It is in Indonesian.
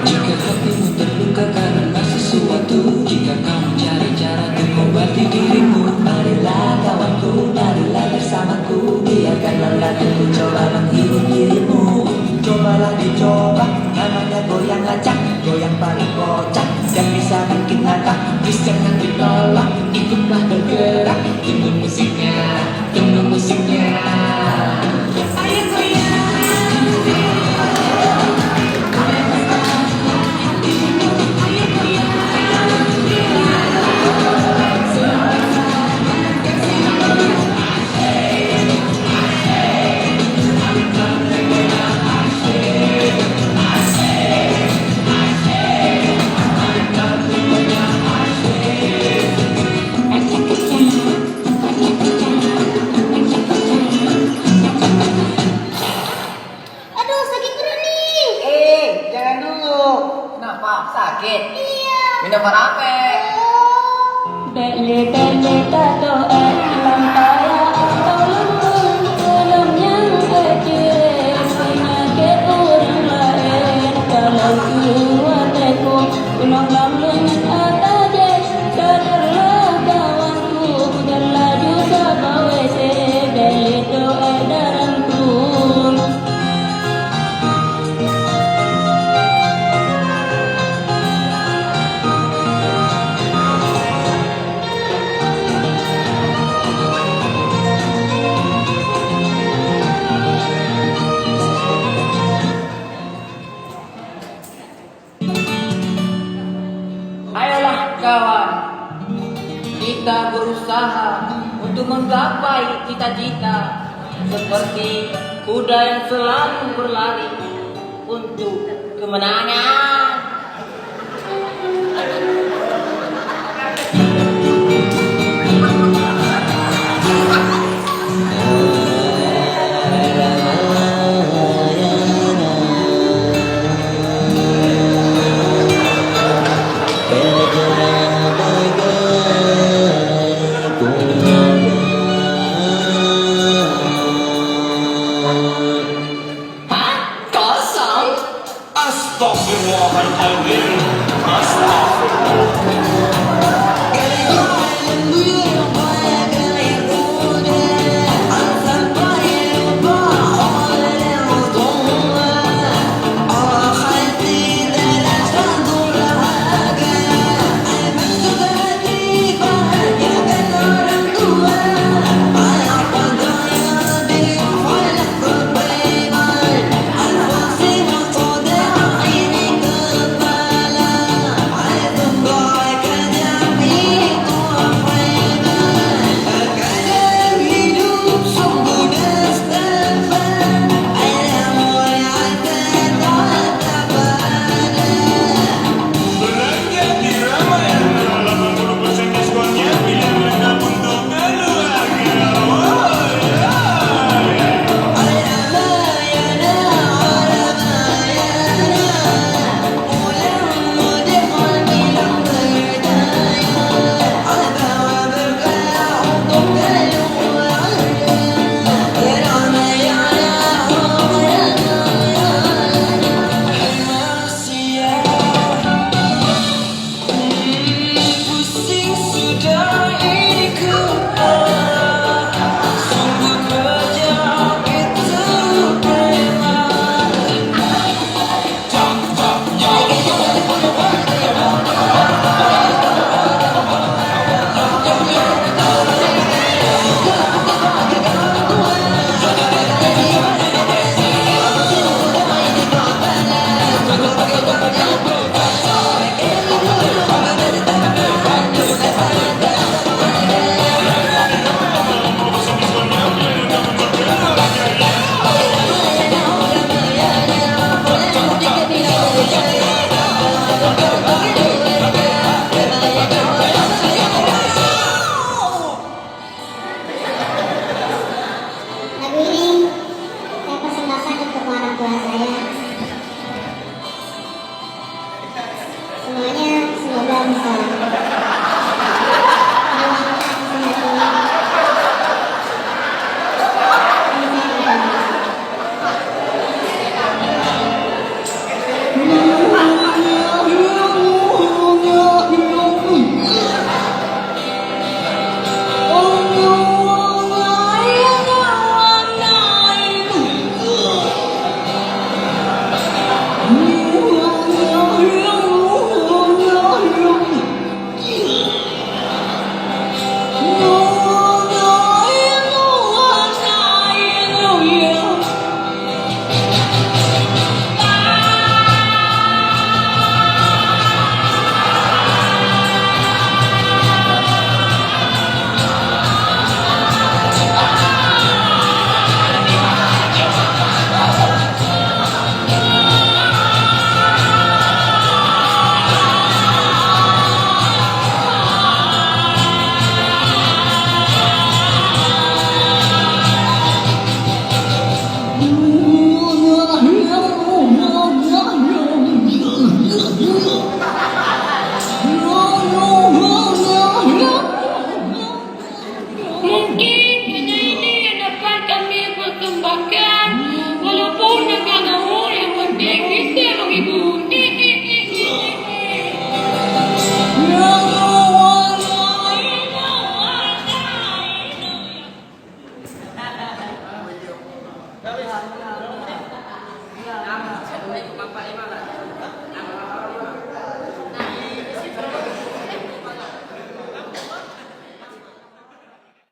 Jika hatimu terluka karena sesuatu, jika kamu cari cara untuk mengobati dirimu, marilah kawanku, marilah bersamaku, biarkan lelah itu coba menghibur dirimu. Cobalah dicoba, namanya goyang acak, goyang paling kocak, yang bisa bikin ngakak, bisa jangan ditolak, ikutlah bergerak, tunggu musiknya, tunggu musiknya. Ayo goyang. Aduh, sakit perut nih. Jangan dulu. Kenapa? Sakit? Iya. Minum apa? Bele bele tato lampaya atau lembun belum yang kecil penyakit orang lain kalau kuateku pulang lamun ataje sadarlah kawanku berlaju sama WC bele doa daranku. Ayolah kawan, kita berusaha untuk menggapai cita-cita seperti kuda yang selalu berlari untuk kemenangan.